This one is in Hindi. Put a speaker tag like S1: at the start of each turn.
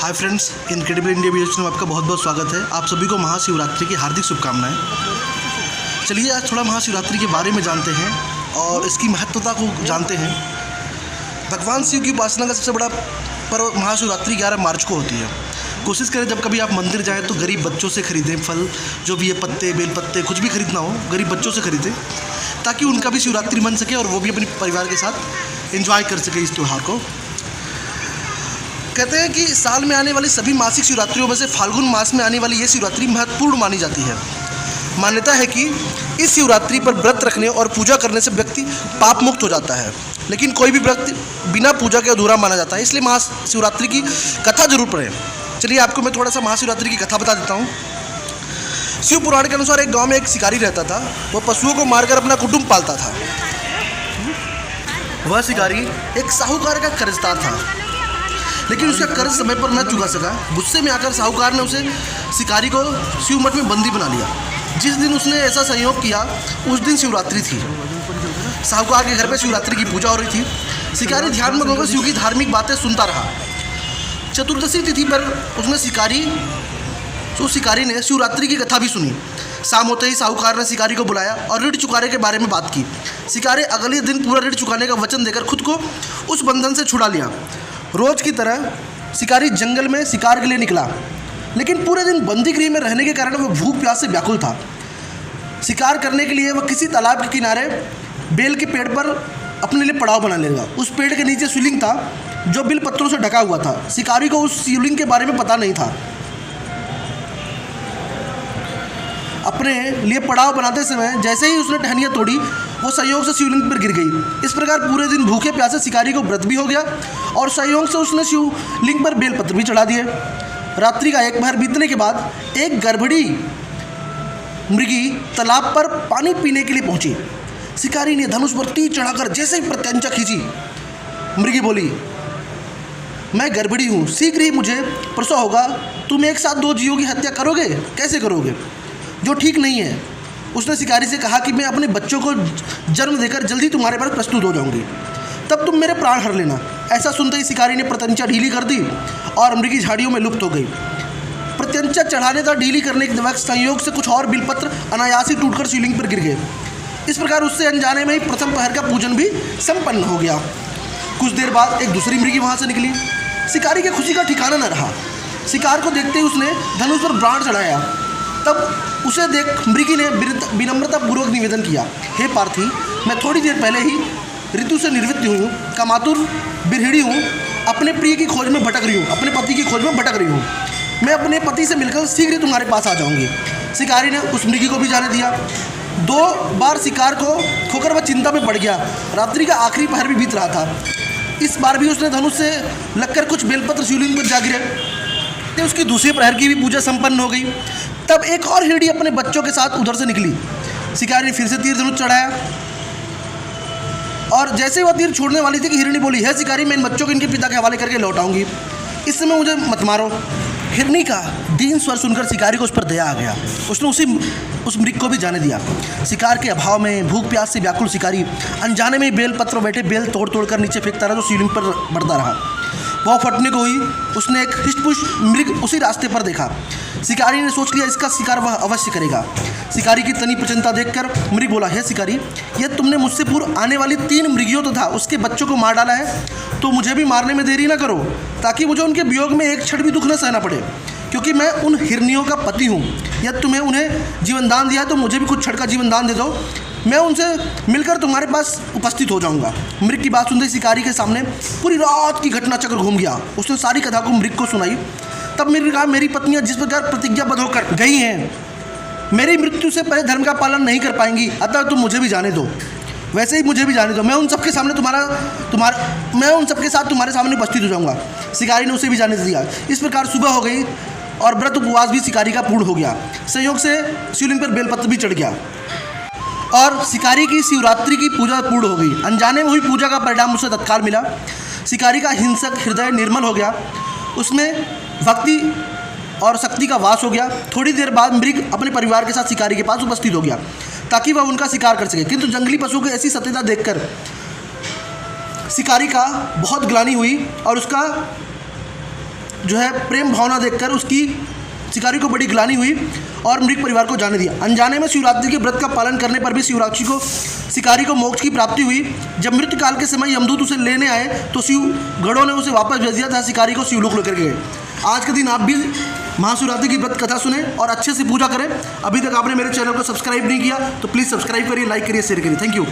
S1: Hi friends, incredible India video channel में आपका बहुत बहुत स्वागत है। आप सभी को महाशिवरात्रि की हार्दिक शुभकामनाएं। चलिए आज थोड़ा महाशिवरात्रि के बारे में जानते हैं और इसकी महत्वता को जानते हैं। भगवान शिव की उपासना का सबसे बड़ा पर्व महाशिवरात्रि 11 मार्च को होती है। कोशिश करें जब कभी आप मंदिर जाएँ तो गरीब बच्चों से ख़रीदें फल, जो भी ये पत्ते, बेल पत्ते, कुछ भी खरीदना हो गरीब बच्चों से ख़रीदें ताकि उनका भी शिवरात्रि बन सके और वो भी अपने परिवार के साथ एंजॉय कर सके इस त्यौहार को। कहते हैं कि साल में आने वाली सभी मासिक शिवरात्रियों में से फाल्गुन मास में आने वाली ये शिवरात्रि महत्वपूर्ण मानी जाती है। मान्यता है कि इस शिवरात्रि पर व्रत रखने और पूजा करने से व्यक्ति पाप मुक्त हो जाता है, लेकिन कोई भी व्रत बिना पूजा के अधूरा माना जाता है। इसलिए महाशिवरात्रि की कथा जरूर पढ़ें। चलिए आपको मैं थोड़ा सा महाशिवरात्रि की कथा बता देता हूँ। शिव पुराण के अनुसार एक गाँव में एक शिकारी रहता था। वह पशुओं को मारकर अपना कुटुंब पालता था। वह शिकारी एक साहूकार का कर्जदार था, लेकिन उसका कर्ज समय पर न चुका सका। गुस्से में आकर साहूकार ने उसे शिकारी को शिव मठ में बंदी बना लिया। जिस दिन उसने ऐसा संयोग किया उस दिन शिवरात्रि थी। साहूकार के घर पे शिवरात्रि की पूजा हो रही थी। शिकारी ध्यानमग्न होकर शिव की धार्मिक बातें सुनता रहा। चतुर्दशी तिथि पर उसने शिकारी ने शिवरात्रि की कथा भी सुनी। शाम होते ही साहूकार ने शिकारी को बुलाया और ऋण चुकाने के बारे में बात की। शिकारी अगले दिन पूरा ऋण चुकाने का वचन देकर खुद को उस बंधन से छुड़ा लिया। रोज की तरह शिकारी जंगल में शिकार के लिए निकला, लेकिन पूरे दिन बंदी गृह में रहने के कारण वह भूख प्यास से व्याकुल था। शिकार करने के लिए वह किसी तालाब के किनारे बेल के पेड़ पर अपने लिए पड़ाव बना लेगा। उस पेड़ के नीचे शिवलिंग था जो बिल पत्रों से ढका हुआ था। शिकारी को उस शिवलिंग के बारे में पता नहीं था। अपने लिए पड़ाव बनाते समय जैसे ही उसने टहनियाँ तोड़ी वो संयोग से शिवलिंग पर गिर गई। इस प्रकार पूरे दिन भूखे प्यासे शिकारी को व्रत भी हो गया और संयोग से उसने शिवलिंग पर बेलपत्र भी चढ़ा दिए। रात्रि का एक पहर बीतने के बाद एक गर्भड़ी मृगी तालाब पर पानी पीने के लिए पहुंची। शिकारी ने धनुष पर तीर चढ़ाकर जैसे ही प्रत्यंचा खींची, मृगी बोली, मैं गर्भड़ी हूँ, शीघ्र ही मुझे प्रसव होगा। तुम एक साथ 2 जीवों की हत्या करोगे? कैसे करोगे? जो ठीक नहीं है। उसने शिकारी से कहा कि मैं अपने बच्चों को जन्म देकर जल्दी तुम्हारे पास प्रस्तुत हो जाऊंगी, तब तुम मेरे प्राण हर लेना। ऐसा सुनते ही शिकारी ने प्रत्यंचा ढीली कर दी और मृगी झाड़ियों में लुप्त हो गई। प्रत्यंचा चढ़ाने तक ढीली करने के वक्त संयोग से कुछ और बिलपत्र अनायास ही टूटकर शिवलिंग पर गिर गए। इस प्रकार उससे अनजाने में ही प्रथम पहर का पूजन भी संपन्न हो गया। कुछ देर बाद एक दूसरी मृगी वहाँ से निकली। शिकारी की खुशी का ठिकाना न रहा। शिकार को देखते ही उसने धनुष पर बाण चढ़ाया। तब उसे देख मृगी ने विनम्रतापूर्वक निवेदन किया, हे पार्थी, मैं थोड़ी देर पहले ही ऋतु से निवृत्त हुई हूँ, कामातुर बिरहिणी हूँ, अपने प्रिय की खोज में भटक रही हूँ, अपने पति की खोज में भटक रही हूँ। मैं अपने पति से मिलकर शीघ्र ही तुम्हारे पास आ जाऊँगी। शिकारी ने उस मृगी को भी जाने दिया। 2 बार शिकार को खोकर वह चिंता में पड़ गया। रात्रि का आखिरी पहर भी बीत रहा था। इस बार भी उसने धनुष से लगकर कुछ बेलपत्र शिवलिंग पर जा गिरे। उसकी दूसरे प्रहर की भी पूजा संपन्न हो गई। तब एक और हिरणी अपने बच्चों के साथ उधर से निकली। शिकारी ने फिर से तीर धनुष चढ़ाया और जैसे वह तीर छोड़ने वाली थी कि हिरणी बोली, है शिकारी, मैं इन बच्चों को इनके पिता के हवाले करके लौटाऊंगी, इस समय मुझे मत मारो। हिरणी का दीन स्वर सुनकर शिकारी को उस पर दया आ गया। उसने उस मृग को भी जाने दिया। शिकार के अभाव में भूख प्यास से व्याकुल शिकारी अनजाने में बेल पत्र बैठे बेल तोड़ कर नीचे फेंकता रहा, तो शिवलिंग पर बढ़ता रहा। वह फटने को हुई। उसने एक हृष्टपुष्ट मृग उसी रास्ते पर देखा। शिकारी ने सोच लिया इसका शिकार वह अवश्य करेगा। शिकारी की तनी प्रचन्नता देखकर मृग बोला, हे शिकारी, यह तुमने मुझसे पूर्व आने वाली 3 मृगियों तथा उसके बच्चों को मार डाला है, तो मुझे भी मारने में देरी न करो, ताकि मुझे उनके वियोग में एक क्षण भी दुख न सहना पड़े, क्योंकि मैं उन हिरनियों का पति हूँ। यदि तुम्हें उन्हें जीवन दान दिया तो मुझे भी कुछ क्षण का जीवन दान दे दो, मैं उनसे मिलकर तुम्हारे पास उपस्थित हो जाऊंगा। मृग की बात सुनते शिकारी के सामने पूरी रात की घटना चक्र घूम गया। उसने सारी कथा को मृग को सुनाई। तब मृग ने कहा, मेरी पत्नियां जिस प्रकार प्रतिज्ञाबद्ध होकर गई हैं, मेरी मृत्यु से पहले धर्म का पालन नहीं कर पाएंगी, अतः तुम मुझे भी जाने दो। वैसे ही मुझे भी जाने दो, मैं उन सबके सामने मैं उन सबके साथ तुम्हारे सामने उपस्थित हो जाऊँगा। शिकारी ने उसे भी जाने दिया। इस प्रकार सुबह हो गई और व्रत उपवास भी शिकारी का पूर्ण हो गया। संयोग से शिवलिंग पर बेलपत्र भी चढ़ गया और शिकारी की शिवरात्रि की पूजा पूर्ण हो गई। अनजाने में हुई पूजा का परिणाम उसे तत्काल मिला। शिकारी का हिंसक हृदय निर्मल हो गया, उसमें भक्ति और शक्ति का वास हो गया। थोड़ी देर बाद मृग अपने परिवार के साथ शिकारी के पास उपस्थित हो गया ताकि वह उनका शिकार कर सके, किंतु जंगली पशुओं की ऐसी सत्यता देखकर शिकारी का बहुत ग्लानि हुई और उसका जो है प्रेम भावना देखकर उसकी शिकारी को बड़ी ग्लानि हुई और मृग परिवार को जाने दिया। अनजाने में शिवरात्रि के व्रत का पालन करने पर भी शिवराक्षी को शिकारी को मोक्ष की प्राप्ति हुई। जब मृत्यु काल के समय यमदूत उसे लेने आए तो शिव गढ़ों ने उसे वापस भेज दिया था। शिकारी को शिवलोक लेकर गए। आज के दिन आप भी महाशिवरात्रि की व्रत कथा सुने और अच्छे से पूजा करें। अभी तक आपने मेरे चैनल को सब्सक्राइब नहीं किया तो प्लीज़ सब्सक्राइब करिए, लाइक करिए, शेयर करिए। Thank you.